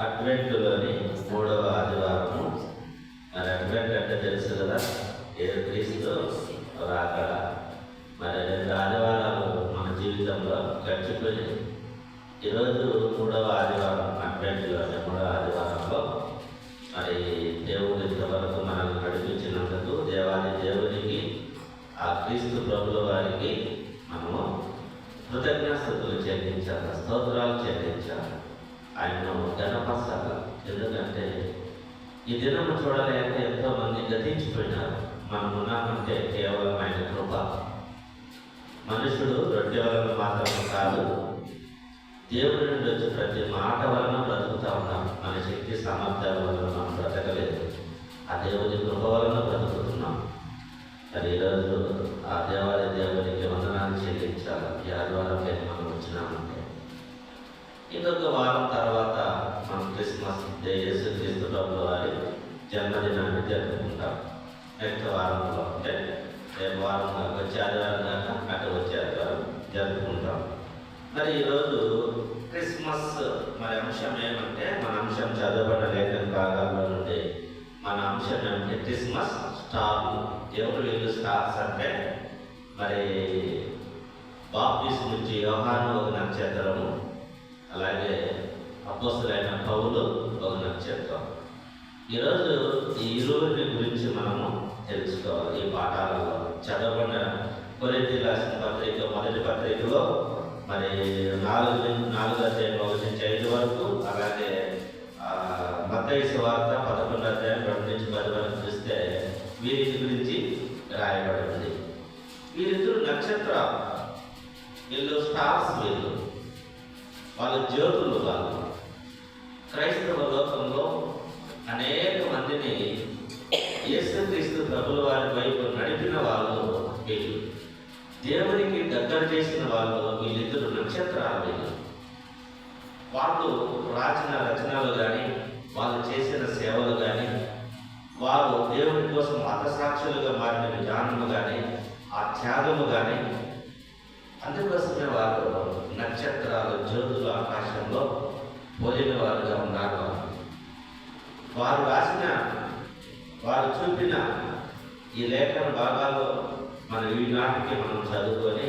అడ్వెంట్లోని 3వ ఆదివారము. మరి అడ్వెంట్ అంటే తెలుసు కదా, క్రీస్తు రాకడ. మరి 2 ఆదివారాలు మన జీవితంలో గడిచిపోయింది. ఈరోజు 3వ ఆదివారం. అడ్వెంట్లోని 3వ ఆదివారంలో మరి దేవుడు ఇంతవరకు మనల్ని నడిపించినందుకు దేవాది దేవునికి, ఆ క్రీస్తు ప్రభుల వారికి మనము కృతజ్ఞాస్తుతులు చెల్లించాలి, స్తోత్రాలు చెల్లించాలి, ఆయనను గణపరచాలి. ఎందుకంటే ఈ దినము చూడలేక ఎంతో మంది గతించిపోయినారు. మనం ఉన్నామంటే కేవలం ఆయన కృప. మనుషుడు రొట్టె వలన మాత్రమే కాదు, దేవుడి నుండి వచ్చి ప్రతి మాట వలన బ్రతుకుతూ ఉన్నాం. మన శక్తి సామర్థ్యాల వలన మనం బ్రతకలేదు, ఆ దేవుడి కృప వలన బ్రతుకుతున్నాం. మరి ఈరోజు ఆ దేవాలయ దేవునికి వందనాలు చెల్లించాలి. ఈ ఆదివారం మనం వచ్చినామంటే ఇంకొక వారం తర్వాత మనం క్రిస్మస్ డే, యేసుక్రీస్తు ప్రభుల వారి జన్మదినాన్ని జరుపుకుంటాం. నెక్స్ట్ వారంలో అంటే రేపు వారం వచ్చే ఆదివారం దాకా అటు వచ్చే ఆదివారం జరుపుకుంటాం. మరి ఈరోజు క్రిస్మస్ మరి అంశం ఏమంటే, మన అంశం చదవబడిన లేఖన భాగాల్లో నుండి మన అంశం ఏమంటే క్రిస్మస్ స్టార్. ఎవరు వీళ్ళు స్టార్స్ అంటే, మరి బాప్టిస్ట్ నుంచి యోహాను ఒక నక్షత్రము, అలాగే అపోస్తలుడైన పౌలు ఒక నక్షత్రం. ఈరోజు ఈ ఇరువురి గురించి మనము తెలుసుకోవాలి. ఈ పాఠాలలో చదవబడిన కొరింథీయులకు రాసిన పత్రిక మొదటి పత్రికలో మరి 4:1-5 వరకు, అలాగే మత్తయి సువార్త 11:2-10 వరకు చూస్తే వీరి గురించి రాయబడింది. వీరిద్దరు నక్షత్రాలు, వీళ్ళు స్టార్స్, వీళ్ళు వాళ్ళ జ్యోతులు. వాళ్ళు క్రైస్తవ లోకంలో అనేక మందిని యేసుక్రీస్తు ప్రభుల వారి వైపు నడిపిన వాళ్ళు వీళ్ళు. దేవునికి దగ్గర చేసిన వాళ్ళు వీళ్ళిద్దరు నక్షత్రాలు. వీళ్ళు వాళ్ళు రాసిన రచనలు కానీ, వాళ్ళు చేసిన సేవలు కానీ, వారు దేవుని కోసం హతసాక్షులుగా మారిన విధానము కానీ, ఆ త్యాగము కానీ, అందుకోసమే వారు నక్షత్రాలు, జ్యోతులు ఆకాశంలో పోలిన వారుగా ఉన్నారు. వారు రాసిన, వారు చూపిన ఈ లేఖన భాగాల్లో మనం ఈనాటికి మనం చదువుకొని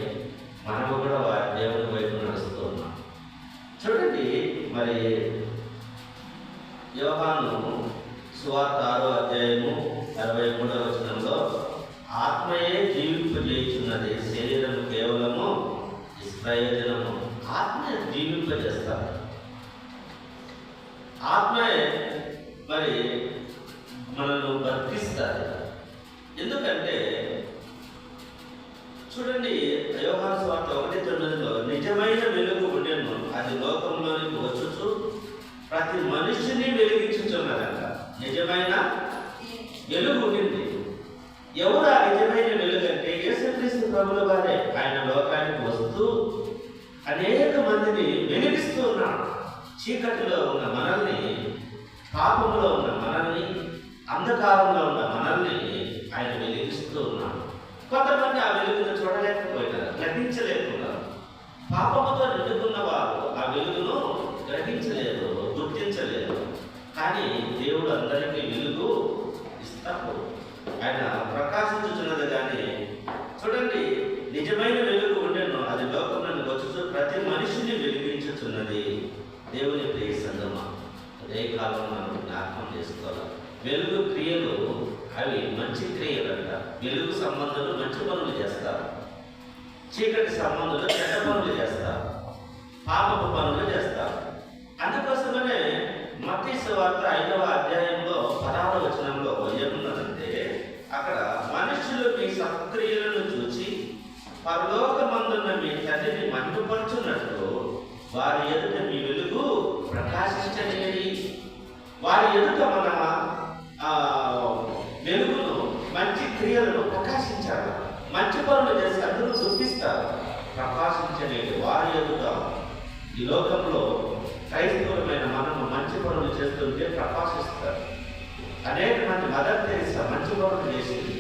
మనము కూడా వారి దేవుని వైపు నడుస్తూ ఉన్నాం. చూడండి, మరి యోహాను సువార్త 6:63 ఆత్మయే జీవింపజేయుచున్నది, శరీరము కేవలము నిష్ప్రయోజనము. ఆత్మ జీవింపజేస్తారు. ఆత్మయే మరి మనల్ని బతికిస్తారు. ఎందుకంటే చూడండి, యోహాను సువార్త 1:9 నిజమైన వెలుగు ఉండెను, అది లోకంలోనికి వచ్చుచు ప్రతి మనిషిని వెలిగించుచున్నదంట. నిజమైన వెలుగు ఉండింది. ఎవరు ఆ నిజమైన వెలుగు అంటే యేసుక్రీస్తు ప్రభుల వారే. ఆయన లోకానికి వస్తూ అనేక మందిని వెలిగిస్తూ ఉన్నాడు. చీకటిలో ఉన్న మనల్ని, పాపంలో ఉన్న మనల్ని, అంధకారంలో ఉన్న మనల్ని ఆయన వెలిగిస్తూ ఉన్నాడు. కొంతమంది ఆ వెలుగును చూడలేకపోయినారు, గ్రహించలేకున్నారు. పాపముతో నిండుకున్న వారు ఆ వెలుగును గ్రహించలేరు, గుర్తించలేరు. కానీ దేవుడు అందరికీ వెలుగు ఇస్తాడు. ఆయన ప్రకాశించుచున్నది. కానీ చూడండి, నిజమైన వెలుగు ఉండెను, అది లోకంలోని వచ్చుచు ప్రతి మనిషిని వెలిగించుచున్నది. దేవుని ప్రియ సంగమా, అదే కాలం మనం జ్ఞాపకం చేసుకోవాలి. వెలుగు క్రియలు అవి మంచి క్రియలు అంట. వెలుగు సంబంధులు మంచి పనులు చేస్తారు, చీకటి సంబంధులు చెడ్డ పనులు చేస్తారు, పాపపు పనులు చేస్తారు. అందుకోసమనే మత్తయి సువార్త 5:16 ఏమున్నదంటే, అక్కడ మనుషులు మీ సత్క్రియలను చూచి పరలోకమందున్న మీ తండ్రిని మహిమపరచున్నట్లు వారి ఎదుట మీ వెలుగు ప్రకాశించలేని. వారి ఎదుట మన వెలుగును, మంచి క్రియలను ప్రకాశించాలి. మంచి పనులు చేసి అందరూ గుర్తిస్తారు. ప్రకాశించలేని వారి ఎదుట, ఈ లోకంలో క్రైస్తవులమైన మనము మంచి పనులు చేస్తుంటే ప్రకాశిస్తారు. అనేక మంది మదర్ తెరీసా మంచి పనులు చేసింది.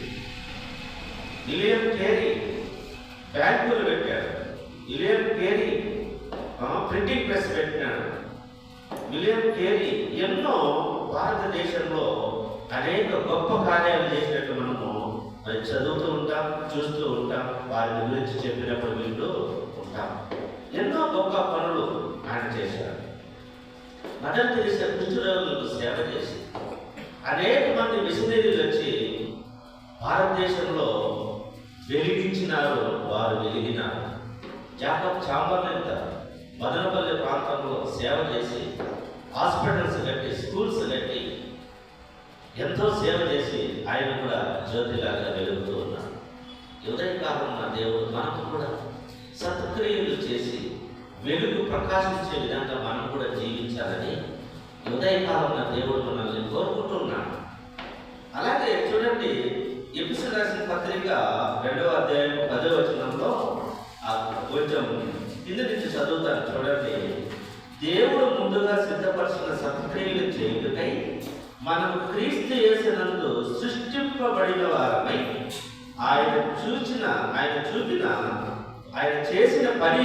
విలియం కేరీ బ్యాంకులు పెట్టాడు. విలియం కేరీ ప్రింటింగ్ ప్రెస్ పెట్టినాడు. విలియం కేరీ ఎన్నో భారతదేశంలో అనేక గొప్ప కార్యాలు చేసినట్టు మనము మరి చదువుతూ ఉంటాం, చూస్తూ ఉంటాం, వారి గురించి చెప్పినప్పుడు వింటూ ఉంటాం. ఎన్నో గొప్ప పనులు ఆయన చేశారు. మదర్ తెరీసా కుష్ఠరోగులకు సేవ చేసి అనేక మంది మిషనరీలు వచ్చి భారతదేశంలో వెలిగించినారు, వారు వెలిగినారు. జాకబ్ చాంబర్లెన్ మదనపల్లి ప్రాంతంలో సేవ చేసి హాస్పిటల్స్ కట్టి, స్కూల్స్ కట్టి ఎంతో సేవ చేసి ఆయన కూడా జ్యోతిలాగా వెలుగుతూ ఉన్నారు. ఉదయకాలం నా దేవుడు మనకు కూడా సత్క్రియలు చేసి వెలుగు ప్రకాశించే విధంగా మనం కూడా జీవించాలని ఉదయకాలం నా దేవుడు మనల్ని కోరుకుంటున్నాడు. అలాగే చూడండి, ఎపిసోడ్ రాసిన పత్రిక 2వ అధ్యాయం 10వ వచనంలో కొంచెం కింద నుంచి చదువుతాను చూడండి. దేవుడు ముందుగా సిద్ధపరిచిన సత్క్రియలు చేయుటకై మనకు క్రీస్తు యేసునందు సృష్టింపబడిన వారమై ఆయన చేసిన పని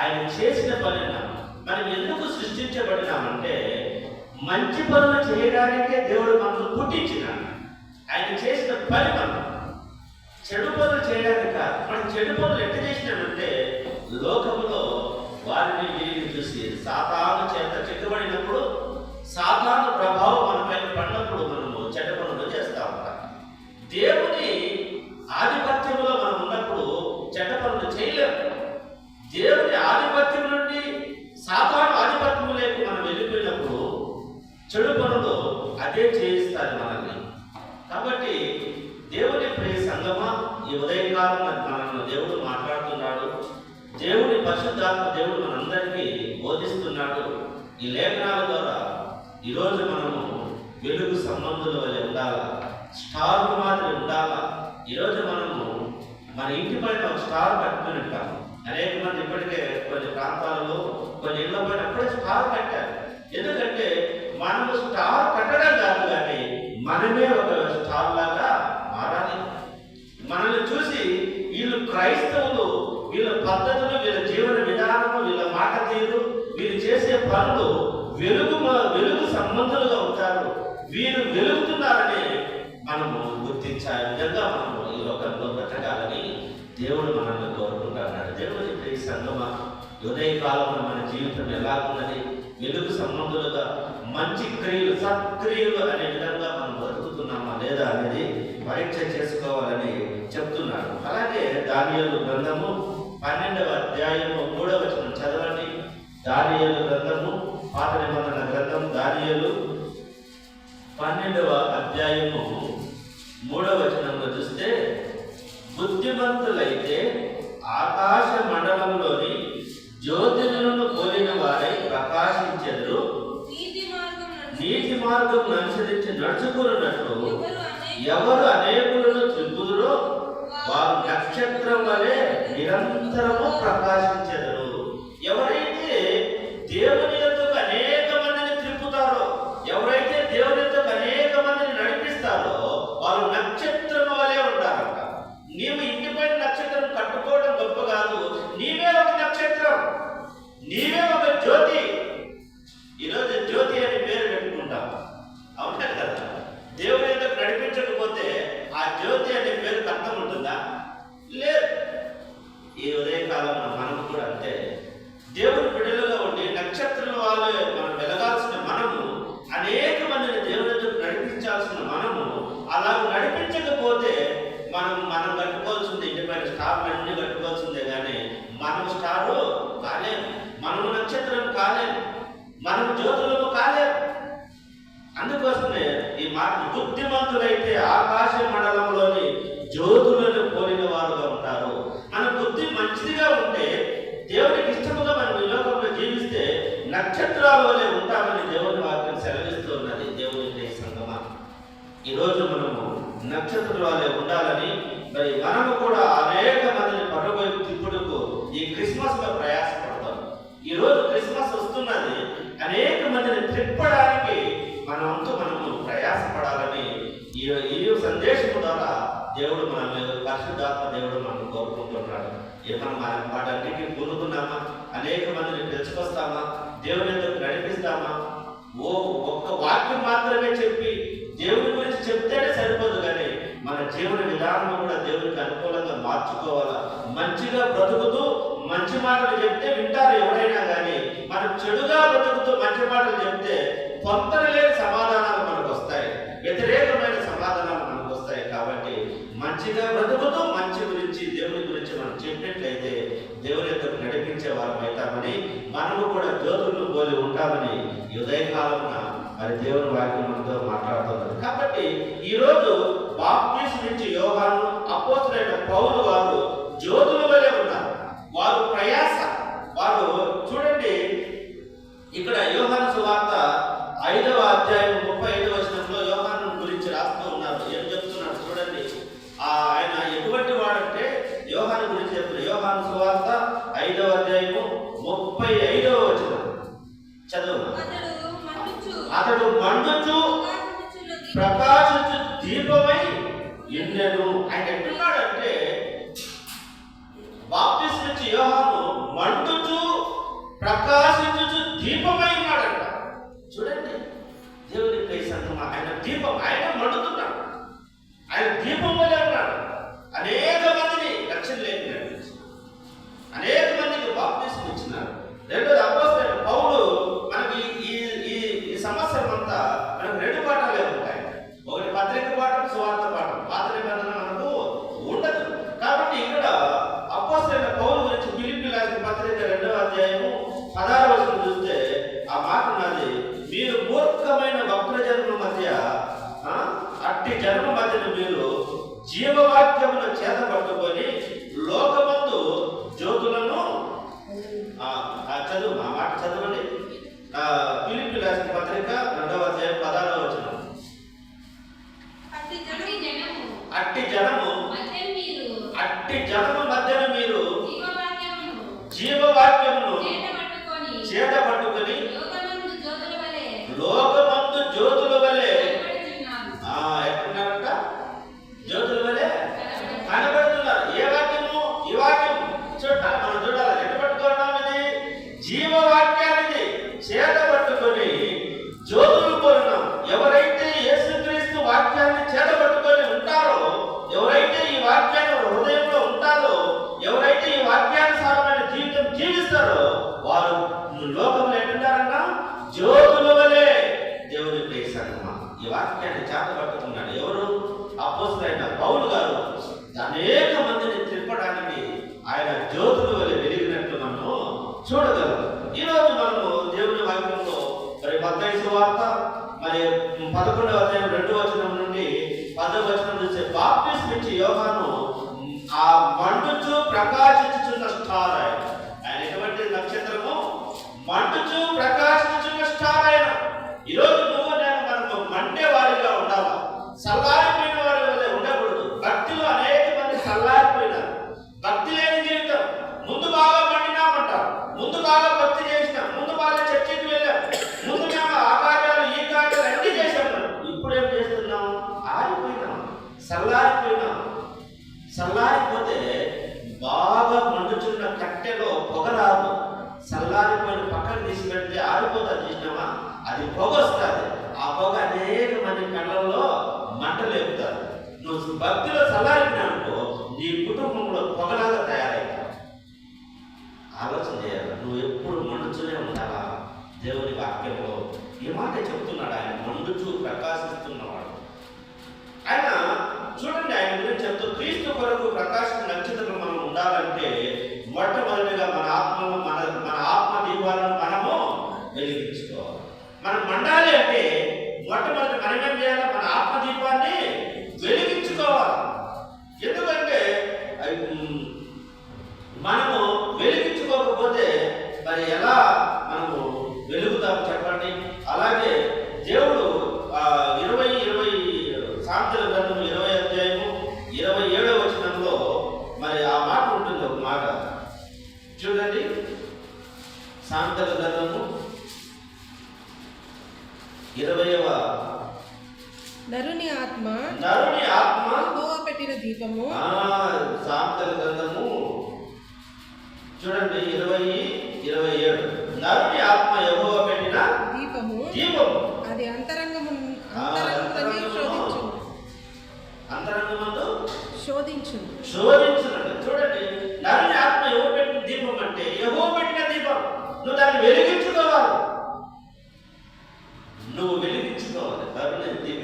ఆయన చేసిన పని మనం ఎందుకు సృష్టించబడినామంటే మంచి పనులు చేయడానికే దేవుడు మనల్ని పుట్టించినాడు. ఆయన చేసిన పని మనం చెడు పనులు చేయడానికి కాదు. మనం చెడు పనులు ఎట్లా చేసినామంటే లోకంలో వారిని వీరిని చూసి సాతాను చేత చిక్కబడినప్పుడు, సాతాను ప్రభావం మన పైన పడినప్పుడు మనము చెడ్డ పనులు చేస్తూ ఉంటాం. దేవుని ఆధిపత్యంలో మనం ఉన్నప్పుడు చెడ్డ పనులు చేయలేము. దేవుని ఆధిపత్యం నుండి సాతాను ఆధిపత్యంలోకి మనం వెళ్ళిపోయినప్పుడు చెడు పనులు అదే చేయిస్తారు మనల్ని. కాబట్టి దేవుని ప్రియ సంగమా, ఈ ఉదయకాలం మనల్ని దేవుడు మాట్లాడుతున్నాడు. దేవుని పరిశుద్ధాత్మ దేవుడు మనందరికీ బోధిస్తున్నాడు. ఈ లేఖనాల ద్వారా ఈరోజు మనము వెలుగు సంబంధుల వల్ల ఉండాలా, స్టార్ మాదిరి ఉండాలా. ఈరోజు మనము మన ఇంటి పైన ఒక స్టార్ కట్టుకుని ఉంటాం. అనేక మంది ఇప్పటికే కొన్ని ప్రాంతాలలో కొన్ని ఇళ్ల పైన అప్పుడే స్టార్ కట్టారు. ఎందుకంటే మనము స్టార్ కట్టడం కాదు, కానీ మనమే ఒక స్టార్ లాగా మారాలి. మనల్ని చూసి వీళ్ళు క్రైస్తవులు, వీళ్ళ పద్ధతులు, వీళ్ళ జీవన విధానము, వీళ్ళ మాట తీరు, వీళ్ళు చేసే పనులు వెలుగు సంబంధులుగా ఉంటారు, వీరు వెలుగుతున్నారని మనము గుర్తించే విధంగా మనము ఈ లోకంలో బ్రతకాలని దేవుడు మనల్ని కోరుకుంటున్నాడు. దేవుడు ఈ సంగమా, ఉదయకాలంలో మన జీవితం ఎలా ఉన్నది, వెలుగు సంబంధులుగా మంచి క్రియలు, సత్క్రియలు అనే విధంగా మనం బ్రతుకుతున్నామా లేదా అనేది పరీక్ష చేసుకోవాలని చెప్తున్నాడు. అలాగే దానియేలు గ్రంథము 12వ అధ్యాయము 3వ వచనం చదవండి. దానియేలు గ్రంథము, పాత నిబంధన గ్రంథం, దానియేలు 12వ అధ్యాయము 3వ వచనంలో చూస్తే, బుద్ధిమంతులైతే ఆకాశ మండలంలోని జ్యోతులను పోలిన వారై ప్రకాశించెదరు, నీతి మార్గం అనుసరించి నడుచుకున్నట్లు ఎవరు అనేకులను త్రిప్పుదురో వారు నక్షత్రం వలె నిరంతరము ప్రకాశించెదరు. ఎవరైతే దేవుని యొద్దకు అనేక మందిని త్రిప్పుతారో, ఎవరైతే దేవుని యొద్దకు అనేక మందిని నడిపిస్తారో వారు నక్షత్రం వలె ఉంటారంట. నీవు ఇంటిపైన నక్షత్రం కట్టుకోవడం గొప్ప కాదు, నీవే ఒక నక్షత్రం, నీవే ఒక జ్యోతి. ఈరోజు జ్యోతి అని పేరు పెట్టుకుంటాం, అవునా కదా? దేవుని ఎందుకు నడిపించకపోతే ఆ జ్యోతి అనే పేరుకి అర్థం ఉంటుందా? లేదు. ఈ ఉదయకాలంలో మనము కూడా అంతే, దేవుని బిడ్డలుగా ఉండి నక్షత్రం వాళ్ళే మనం వెలగాల్సిన మనము, అనేక మందిని దేవుని ఎందుకు నడిపించాల్సిన మనము, అలా నడిపించకపోతే మనం కట్టుకోవాల్సింది ఇంటిపైన స్టార్లు అన్ని కట్టుకోవాల్సిందే, కానీ మనం స్టారు కాలేము, మనము నక్షత్రం కాలేము, మనం జ్యోతులము కాలేము. అందుకోసమే ఈ మాట, బుద్ధిమంతులైతే ఆకాశ మండలంలోని జ్యోతులను పోలిన వారుగా ఉంటారు. మన బుద్ధి మంచిదిగా ఉంటే, దేవునికి ఇష్టముగా మనం ఈ లోకంలో జీవిస్తే నక్షత్రాల వలె ఉంటామని దేవుని వాక్యం సెలవిస్తున్నది. దేవుని సంగమా, ఈరోజు మనము నక్షత్రాల వలె ఉండాలని మరి మనము కూడా అనేక మందిని పరవైపు తిప్పుడుకు ఈ క్రిస్మస్ లో ప్రయాసపడతాం. ఈరోజు క్రిస్మస్ వస్తున్నది, అనేక మందిని తిప్పడానికి మనము ప్రయాసపడాలని ఈ సందేశం ద్వారా దేవుడు మనల్ని, పరిశుద్ధాత్మ దేవుడు మనం కోరుకుంటున్నాడు. మనం వాటన్నిటికీ పూనుకున్నామా? అనేక మందిని పిలుచుకొస్తామా? దేవుని ఎందుకు నడిపిస్తామా? ఒక్క వాక్యం మాత్రమే చెప్పి దేవుని గురించి చెప్తేనే సరిపోదు, కానీ మన జీవన విధానం కూడా దేవునికి అనుకూలంగా మార్చుకోవాలా. మంచిగా బ్రతుకుతూ మంచి మాటలు చెప్తే వింటారు ఎవరైనా, కానీ మనం చెడుగా బ్రతుకుతూ మంచి మాటలు చెప్తే పొంతన లేని సమాధానాలు మనకు వస్తాయి, వ్యతిరేకమైన సమాధానాలు మనకు వస్తాయి. కాబట్టి మంచిగా బ్రతుకుతూ మంచి గురించి దేవుని గురించి మనం చెప్పినట్లయితే దేవుని యొక్క నడిపించే వారం అవుతామని, మనము కూడా జ్యోతులను పోలి ఉంటామని ఉదయకాలమున మరి దేవుని వాక్యం మనతో మాట్లాడుతున్నారు. కాబట్టి ఈరోజు బాప్తిస్మం నుంచి యోహాను, అపోస్తలుడైన పౌలు వారు జ్యోతుల వలె ఉన్నారు. వారు ప్రయాస, వారు చూడండి ఇక్కడ యోహాను సువార్త 5వ అధ్యాయం 35వ వచనంలో యోహాను గురించి రాస్తూ ఉన్నారు. ఏం చెప్తున్నారు చూడండి. ఆయన ఎటువంటి వాడంటే యోహాను గురించి చెప్తున్నారు. యోహాను సువార్త 5వ అధ్యాయము 35వ వచనం చదువు. అతడు మండుచు ప్రకాశించు దీపమై ఉండెను. ఆయన ఎట్టున్నాడంటే బాప్తిస్మం నుంచి యోహాను మండుచు ప్రకాశించు దీపమై ఉన్నాడంట. చూడండి దేవుని ప్రేసంగా ఆయన దీపం, ఆయన మండుతున్నాడు, ఆయన దీపం వలె ఉన్నాడు. అనేక మందిని రక్షణలోకి నడిపించాడు, అనేక మందికి బాప్తిస్మం ఇచ్చినాడు. రెండోది అపోస్తలుడైన పౌలు మనకి ఈ సంవత్సరం అంతా మనకు 2 పాఠాలే ఉంటాయి. ఒకటి పత్రిక పాఠం, సువార్త పాఠం. పాత నిబంధన మనకు ఉండదు. కాబట్టి ఇక్కడ అపోస్తలుడైన పౌలు గురించి ఫిలిప్పీయులకు రాసిన పత్రిక 2వ అధ్యాయము 16వ వచనం చూస్తే ఆ మాట ఉన్నది, మీరు మూర్ఖమైన వక్రజనుల మధ్య అట్టి జన్మ మధ్యను మీరు జీవవాక్యమును చేతపట్టుకొని లోకమందు జ్యోతులను చదువు, ఆ మాట చదవండి. ఫిలిప్పీయులకు రాసిన పత్రిక 2వ అధ్యాయం 16వ వచనం. అట్టి జనము మధ్యన మీరు జీవవాక్యమును చేతపట్టుకొని లోకమందు జ్యోతుల వలె ఎక్కడున్నారంట? జ్యోతుల వలె కనబడుతున్నారు. ఏ వాక్యము? ఈ వాక్యం చూడాలి, మనం చూడాలి. ఎట్టు పట్టుకోవడం? ఇది జీవవాక్యాన్ని చేతపట్టుకొని జ్యోతులు కోరినాం. ఎవరైతే యేసుక్రీస్తు వాక్యాన్ని చేతపట్టుకొని ఉంటారో, ఎవరైతే ఈ వాక్యాన్ని హృదయంలో ఉంటారో, ఎవరైతే ఈ వాక్యానుసారమైన జీవితం జీవిస్తారో, వారు లోకంలో ఎట్లుంటారన్నా? జ్యోతుల వలె. దేవుని ప్రేసంగమా, ఈ వాక్యాన్ని చేతపట్టుకున్నాడు ఎవరు? అపోస్తలుడైన పౌలు గారు. అనేక మందిని తిప్పడానికి ఆయన జ్యోతుల వలె వెలిగినట్లు మనము చూడగలం. ఈరోజు మనము దేవుని వాక్యంలో మరి మత్తయి సువార్త మరి 11వ అధ్యాయం 2వ వచనం నుండి 10వ వచనం చూస్తే బాప్తిస్మం నుంచి యోహాను ఆ మండుచు ప్రకాశించుచున్న స్టార్. ఆయన ఎటువంటి నక్షత్రము? మండుచు ప్రకాశించుచున్న స్టార్. ఆయన ఈరోజు నువ్వు నేను మనకు మండే వారిగా ఉండాలా, సల్లారిపోయిన వారి వల్ల ఉండకూడదు. భక్తిలో అనేక మంది సల్లారిపోయినారు. భక్తి లేని జీవితం. ముందు బాగా మండినామంటారు, ముందు బాగా భక్తి చేసినాం, ముందు బాగా చర్చికి వెళ్ళాం, ముందు మేము ఆ కార్యాలు ఈ కార్యాలు అన్ని చేశాం. ఇప్పుడు ఏం చేస్తున్నాం? ఆరిపోయినాం, సల్లారిపోయినాం. సల్లారిపోతే బాగా మండుచున్న కట్టెలో పొగ రాదు. సల్లారిపోయిన పక్కన తీసి పెడితే ఆరిపోతుంది, చూసినామా? అది పొగ వస్తుంది. ఆ పొగ అనేక మంది కళ్ళల్లో మంటలేపుతారు. నువ్వు భక్తిలో సల్లారిపోయినానుకో నీ కుటుంబంలో పొగలాగా తయారైతావు. ఆలోచన చేయాలి. నువ్వు ఎప్పుడు మండుతూనే ఉండాలా. దేవుని వాక్యంలో ఈ మాట చెప్తున్నాడు. ఆయన మండుచూ ప్రకాశిస్తున్నవాడు. ఆయన చూడండి, ఆయన గురించి చెప్తూ క్రీస్తు కొరకు ప్రకాశం నక్షత్రం మనం ఉండాలంటే మొట్టమొదటిగా మన ఆత్మ దీపాలను మనము వెలిగించుకోవాలి. మనం మండాలి అంటే మొట్టమొదటి మనం ఏం చేయాలి? మన ఆత్మ దీపాన్ని వెలిగించుకోవాలి. ఎందుకంటే మనము వెలిగించుకోకపోతే మరి ఎలా మనము వెలుగుతాం చెప్పండి? అలాగే దేవుడు 20 సామెతల గ్రంథం 20వ అధ్యాయము 27వ వచనంలో మరి ఆ మాట ఉంటుంది. ఒక మాట చూడండి. సామెతల గ్రంథము 20వ నరుని ఆత్మ యెహోవా పెట్టిన దీపము. సామెతల గ్రంథము చూడండి 20:27 నరుని ఆత్మ యెహోవా పెట్టిన దీపము అది అంతరంగమందు శోధించునండి. చూడండి, నరుని ఆత్మ ఎవరు పెట్టిన దీపం అంటే యెహోవా పెట్టిన దీపం. నువ్వు దాన్ని వెలిగించుకోవాలి, నువ్వు వెలిగించుకోవాలి.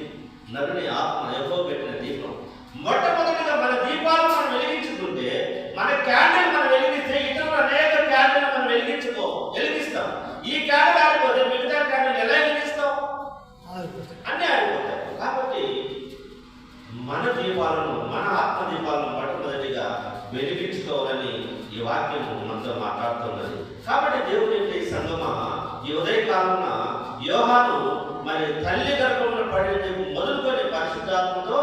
నరుని ఆత్మ యెహోవా పెట్టిన దీపం. మొట్టమొదటిగా మన దీపాలు మనం వెలిగించుకుంటే, మన క్యాండిల్ మనం వెలిగిస్తే ఇతరులు అనేక క్యాండిల్ మనం వెలిగిస్తాం. ఈ క్యాండిల్ ఆడిపోతే మిగతా క్యాండిల్ ఎలా వెలిగిస్తాం? అన్నీ ఆడిపోతాయి. కాబట్టి మన దీపాలను, మన ఆత్మ దీపాలను మొట్టమొదటిగా వెలిగించుకోవాలని ఈ వాక్యం మనతో మాట్లాడుతున్నది. కాబట్టి దేవుని యొక్క సంగమా, ఈ ఉదయకాలన యోహాను మరి తల్లి గర్భంలో పడి మొదలుకొని పరిశుద్ధాత్మతో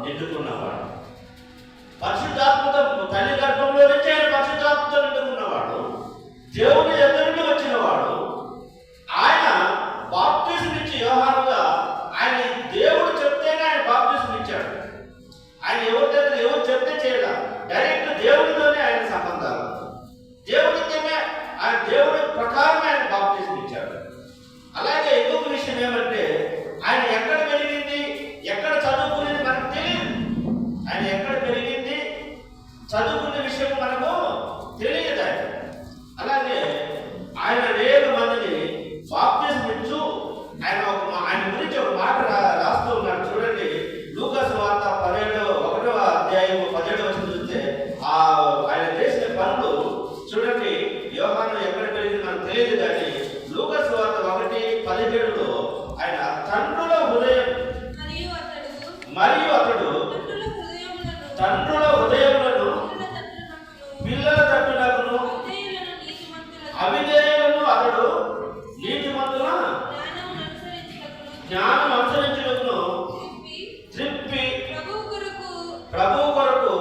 నిండుకున్నవాడు. పరిశుద్ధాత్మతో తల్లి గర్భంలో నుంచి ఆయన పరిశుద్ధాత్మతో నిండుకున్నవాడు. దేవుని ఎదురుని వచ్చినవాడు. ఆయన బాప్తిజం ఇచ్చి యోహానుగా ఆయన దేవుడు చెప్తేనే ఆయన బాప్తిజం ఇచ్చాడు. ఆయన ఎవరు చెప్తే చేయాల, డైరెక్ట్ దేవుడితోనే ఆయన సంబంధాలు. దేవుడితోనే ఆయన దేవుడి ప్రకారం ఆయన బాప్తిజం ఇచ్చాడు. అలాగే ఇంకొక విషయం ఏమంటే, ఆయన ఎక్కడ పెరిగింది, ఎక్కడ చదువుకునేది మనకు తెలియదు. ఆయన ఎక్కడ పెరిగింది, చదువుకునే విషయం మనకు తెలియదు. అలాగే ఆయన అనేక మందిని బాప్తిజం ఇచ్చు ఆయన గురించి ఒక మాట రాస్తూ ఉన్నాడు. చూడండి, లూకా సువార్త 1వ అధ్యాయం 17వ వచనం చూస్తే ఆయన చేసిన పనులు చూడండి. యోహాను ఎక్కడ పెరిగింది మనకు తెలియదు, కానీ లూకా సువార్త 1:17లో ఆయన తండ్రుల హృదయం మరియు అతడు తండ్రుల హృదయములను పిల్లల తట్టునకును అవిధేయులను అతడు నీతిమంతుల జ్ఞానం అనుసరించుటకును త్రిప్పి ప్రభువు కొరకు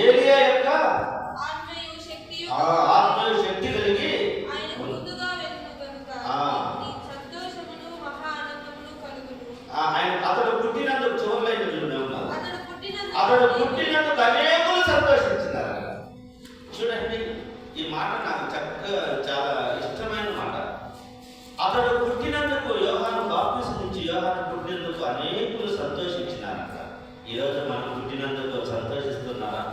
ఏలియా యొక్క ఆత్మయు శక్తి కలిగి అతడు పుట్టినందుకు అతడు పుట్టినందుకు అనేకులు సంతోషించినారు. చూడండి, ఈ మాట నాకు చక్కగా చాలా ఇష్టమైన మాట. అతడు పుట్టినందుకు, యోహాను బాప్తిజం నుంచి యోహాను పుట్టినందుకు అనేకులు సంతోషించినారంట. ఈరోజు మనం పుట్టినందుకు సంతోషిస్తున్నారా?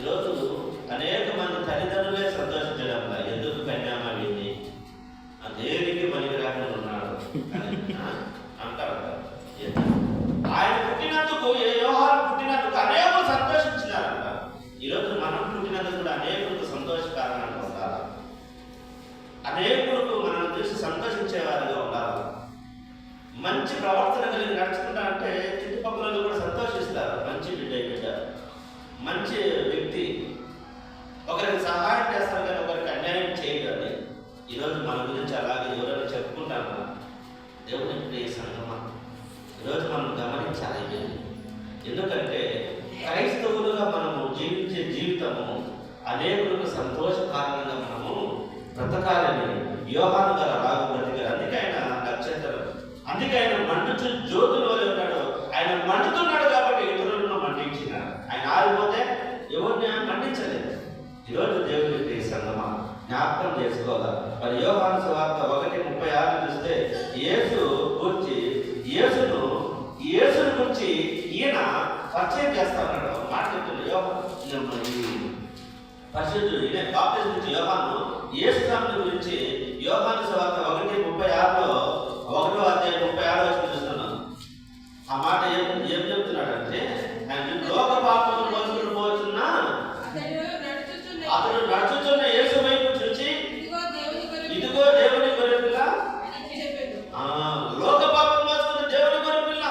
ఈరోజు అనేక మంది తల్లిదండ్రులే సంతోషించడం ఎందుకు కన్యామా వీడిని దేనికి పనికి రాకుండా ఉన్నాడు అంటారు. ఆయన పుట్టినందుకు, యోహాను పుట్టినందుకు అనేకులు సంతోషించినారంట. ఈరోజు మనం పుట్టినందుకు కూడా అనేకులకు సంతోషకారణంగా ఉండాలి. అనేకులకు మనం చూసి సంతోషించేవారిగా ఉండాలి. మంచి ప్రవర్తన కలిగి నడుచుకుంటా అంటే చుట్టుపక్కల కూడా సంతోషిస్తారు. మంచి బిడ్డ, మంచి వ్యక్తి, ఒకరికి సహాయం చేస్తారు కానీ ఒకరికి అన్యాయం చేయడండి. ఈరోజు మన గురించి అలాగే ఎవరైనా చెప్పుకుంటాము. దేవుని ప్రియ సంగమా, ఈరోజు మనం గమనించాలి. ఎందుకంటే క్రైస్తవులుగా మనము జీవించే జీవితము అనేకులకు సంతోష కారణంగా మనము బ్రతకాలని యోహాను గారు అలాగ బ్రతికారు. అందుకే ఆయన నక్షత్రం, అందుకే ఆయన మండుచు జ్యోతిలో ఉన్నాడు. ఆయన మండుతున్నాడు కాబట్టి ఇతరులను మండించినాడు. ఆయన ఆరిపోతే ఎవరిని మండించలేదు. ఈరోజు దేవుని సంగమా జ్ఞాపకం చేసుకోవాలి. మరి యోహాను సువార్త 1:36 చూస్తే యేసును గురించి ఈయన పరిచయం చేస్తా ఉన్నాడు. మాట్లాడుతున్నాడు పరిశుద్ధుడు ఈయన బాప్తిజం నుంచి యోహాను యేసు స్వామి గురించి యోహాను సువార్త 1:36లో 1వ అధ్యాయం 36వ వచనం చూస్తున్నాను. ఆ మాట ఏం చెప్తున్నాడంటే, లోక పాపము మోసుకుని పోతున్నా అతడు నడుచుచున్న యేసు వైపు చూచి ఇదిగో దేవుని గొర్రెపిల్ల, లోక పాపం మోసుకున్న దేవుని గొర్రెపిల్ల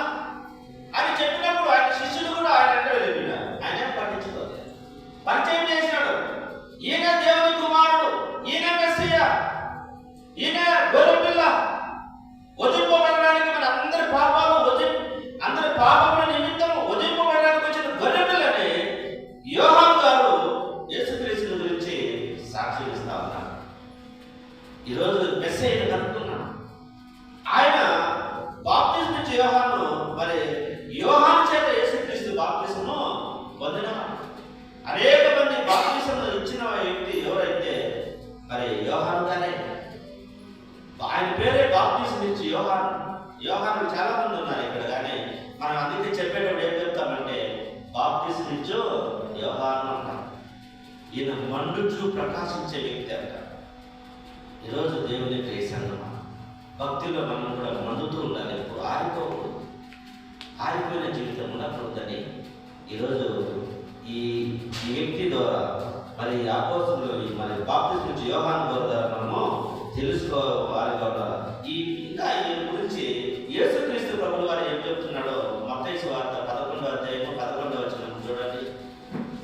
అని చెప్పినప్పుడు ఆయన శిష్యులు కూడా ఆయన అంటే వెళ్ళిపోయినారు. ఆయన పట్టించుకోలేదు. పరిచయం చేసినాడు, ఈయన దేవుని కుమారుడు, ఈయన మెస్సియా, ఈయన గొర్రెపిల్ల, వదిలిపోబడడానికి మన అందరి పాపముల నిమిత్తం ఈయన మండుచు ప్రకాశించే వ్యక్తి అంట. ఈరోజు దేవుని ప్రేసంగమా, భక్తిలో మనం కూడా మండుతూ ఉండాలి. ఎప్పుడు ఆరిపోకూడదు. ఆరిపోయిన జీవితం ఉండకూడదని ఈరోజు ఈ వ్యక్తి ద్వారా మరి అపోస్తలులు మరి బాప్తిస్మం నుంచి యోహాను ద్వారా మనము తెలుసుకోవాలి. కూడా ఇంకా ఈ గురించి యేసుక్రీస్తు ప్రభువు వారు ఏం చెప్తున్నాడో మత్తయి సువార్త 11వ అధ్యాయము 11వ వచనం చూడండి.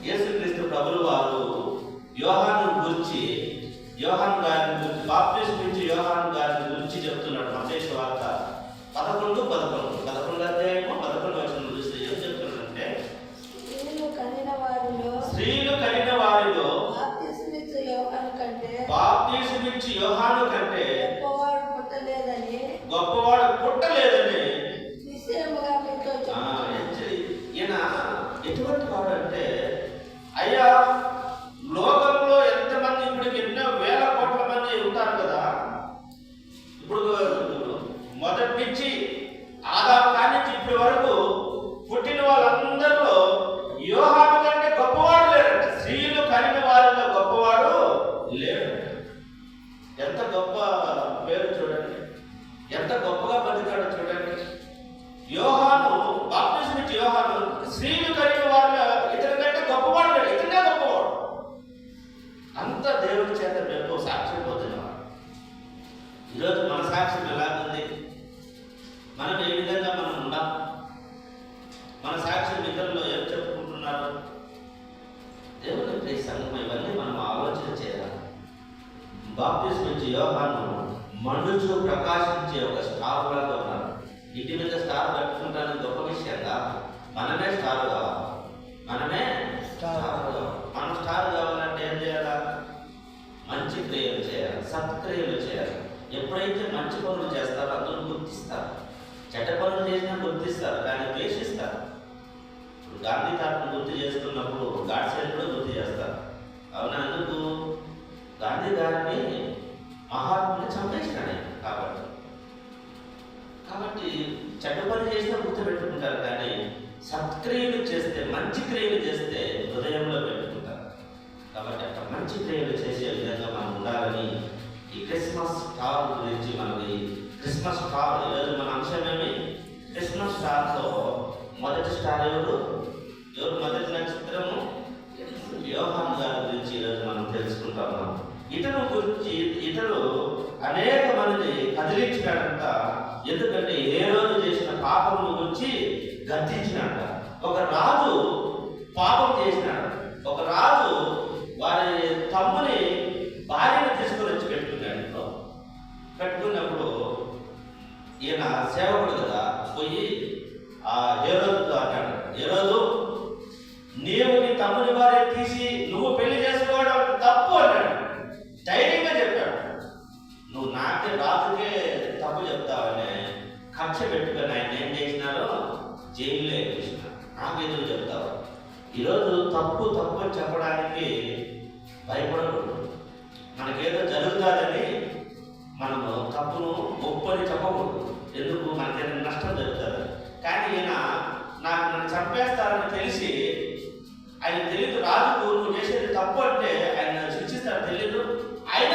యేసుక్రీస్తు ప్రభువు వారు యోహాను గురించి గారిని గురించి బాప్తిస్మం నుంచి యోహాను గారిని గురించి చెప్తున్నాడు. మత్తయి సువార్త 11 అధ్యాయము 11వ వచనం చూస్తే ఏం చెప్తున్నాడంటే, స్త్రీలు కనిన వారిలో బాప్తిస్మమిచ్చు యోహాను కంటే గొప్పవాడు పుట్టలేదని. ఈయన ఎటువంటి వాడు అంటే, అయ్యా లోకంలో ఎంతమంది ఇప్పుడు ఎన్నో వేల కోట్ల మంది ఉంటారు కదా. ఇప్పుడు మొదటి నుంచి ఆదాము కానించి ఇప్పటి వరకు పుట్టిన వాళ్ళందరిలో యోహాను కంటే గొప్పవాడు లేడంట. స్త్రీలు కనిన వారిలో గొప్పవాడు లేడు. ఎంత గొప్ప పేరు చూడండి, ఎంత గొప్పగా బతికాడు చూడండి. యోహాను బాప్తిస్మం ఇచ్చే యోహాను స్త్రీలు కనిన వారిలో ఇతని కంటే గొప్పవాడు లేడు, ఇతనే గొప్పవాడు. అంత దేవుని చేత మేము సాక్ష్యం పొందినవాడు. ఈరోజు మన సాక్ష్యం ఎలాగుంది? మనం ఏ విధంగా మనం ఉన్నాం? మన సాక్ష్యం ఇతరులు ఏం చెప్పుకుంటున్నారు? దేవుని ప్రియ సంఘం, ఇవన్నీ మనం ఆలోచన చేయాలి. బాప్తిస్మం ఇచ్చే యోహాను మండుచు ప్రకాశించే ఒక స్టార్ లాగా ఉన్నాడు. ఇంటి మీద స్టార్ కట్టుకుంటానికి గొప్ప విషయంగా మనమే స్టార్ కావాలి. మనం స్టార్ కావాలంటే ఏం చేయాలా? మంచి క్రియలు చేయాలి, సత్క్రియలు చేయాలి. ఎప్పుడైతే మంచి పనులు చేస్తారో అందరూ గుర్తిస్తారు. చెడ్డ పనులు చేసినా గుర్తిస్తారు, కానీ ద్వేషిస్తారు. గాంధీ తాతను గుర్తు చేస్తున్నప్పుడు గాడ్సేని కూడా గుర్తు చేస్తారు. అవునా? ఎందుకు? గాంధీ గారిని మహాత్ముని చంపేసినాడే కాబట్టి చెడ్డ పని చేసినా గుర్తుపెట్టుకుంటారు, కానీ సత్క్రియలు చేస్తే, మంచి క్రియలు చేస్తే హృదయంలో పెట్టుకుంటారు. కాబట్టి అట్లా మంచి క్రియలు చేసే విధంగా మనం ఉండాలని ఈ క్రిస్మస్ స్టార్ గురించి మనకి క్రిస్మస్ స్టార్ ఈరోజు మన అంశమేమి? క్రిస్మస్ స్టార్లో మొదటి స్టార్ ఎవరు? మొదటి నక్షత్రము యోహాను గారి గురించి ఈరోజు మనం తెలుసుకుంటాము. ఇతడు అనేక మంది కదిలించినాడంట. ఎందుకంటే ఏ రోజు చేసిన పాపము గురించి గర్తించినాడ. ఒక రాజు పాపం చేసినాడు. ఒక రాజు వారి తమ్ముని భార్యను తీసుకొని వచ్చి పెట్టుకున్నాడు. పెట్టుకున్నప్పుడు ఈయన సేవకుడు కదా, పోయి ఆ హేరోదుతో అన్నాడు, హేరోదు, నీవు నీ తమ్ముని భార్య తీసి నువ్వు పెళ్లి చేసుకోవడం తప్పు అన్నాడు. ధైర్యంగా చెప్పాడు. నువ్వు నాకే రాజుకే తప్పు చెప్తావనే కక్ష పెట్టుకొని ఆయన ఏం చేసినారో జైల్లో వేసినారు. నాకెదురు చెప్తావు? ఈరోజు తప్పు అని చెప్పడానికి భయపడకూడదు. మనకేదో జరుగుతుందని మనము తప్పును ఒప్పని చెప్పకూడదు. ఎందుకు? మనకేదైనా నష్టం జరుగుతుంది. కానీ ఈయన నన్ను చంపేస్తారని తెలిసి ఆయన తెలియదు. రాజుకు నువ్వు చేసేది తప్పు అంటే ఆయన శిక్షిస్తాడు తెలియదు. ఆయన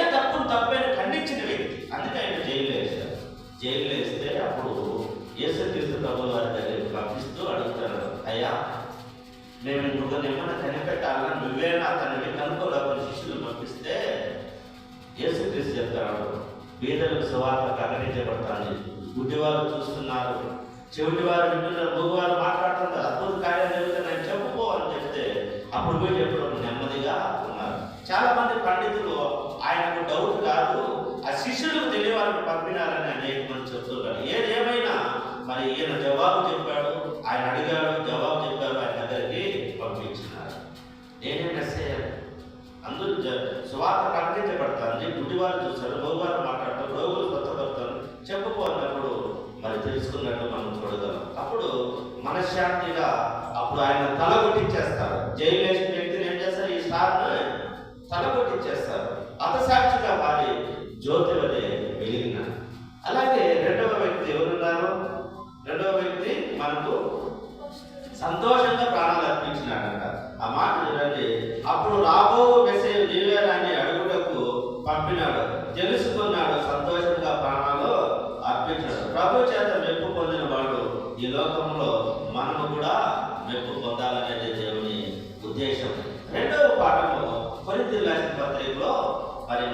తప్పని ఖండించిన వ్యక్తి. అందుకే ఆయన జైల్లో వేశారు. జైల్లో వేస్తే అప్పుడు యేసుక్రీస్తు ప్రభువు వారి దగ్గరికి పంపిస్తూ అడుగుతారు, అయ్యా మేము ఇంకొకరిని ఏమన్నా కనిపెట్టాలని నువ్వేనా తనని కనుక్కోలేని శిష్యులు పంపిస్తే యేసుక్రీస్తు చెప్తాడు, పేదలకు సువార్త ప్రకటించబడతాను, గుడ్డివారు చూస్తున్నారు, చెవిటి వారు వింటున్నారు, మగవారు మాట్లాడుతున్నారు, అద్భుత కార్యాలు జరుగుతున్నాయని చెప్పుకో అని చెప్తే అప్పుడు పోయి చెప్పడం నెమ్మదిగా ఉన్నారు. చాలా మంది పండితులు ఆయనకు డౌట్ కాదు, ఆ శిష్యులకు తెలియవారికి పంపినారని అనేక మంది చెప్తున్నారు. ఏదేమైనా మరి ఈయన జవాబు చెప్పాడు, ఆయన అడిగాడు, జవాబు చెప్పారు, ఆయన దగ్గరికి పంపించినారు. నేనే మెసేజ్ అందరూ సువార్త ప్రకటించబడతాను, గుడ్డివారు చూస్తారు, మగవారు మాట్లాడతారు, రోగులు స్వస్థపడతారు, చెప్పుకో అన్నప్పుడు మరి తెలుసుకున్నట్టు మనం చూడగలం. అప్పుడు మనశ్శాంతిగా అప్పుడు ఆయన తల కొట్టించేస్తారు. జైలు వేసిన వ్యక్తిని ఏం చేస్తారు? ఈ స్టార్ను తల కొట్టించేస్తారు. అతసాక్షిగా వారి జ్యోతి వలె వెలిగినారు. అలాగే రెండవ వ్యక్తి ఎవరున్నారు? రెండవ వ్యక్తి మనకు సంతోషంగా ప్రాణాలు అర్పించినాడంట. ఆ మాట చూడండి, అప్పుడు రాబో ఈ లోకంలో మనము కూడా మెప్పు పొందాలనేది దేవుని ఉద్దేశం. రెండవ పాఠము కొరింథీయులకు రాసిన పత్రికలో మరి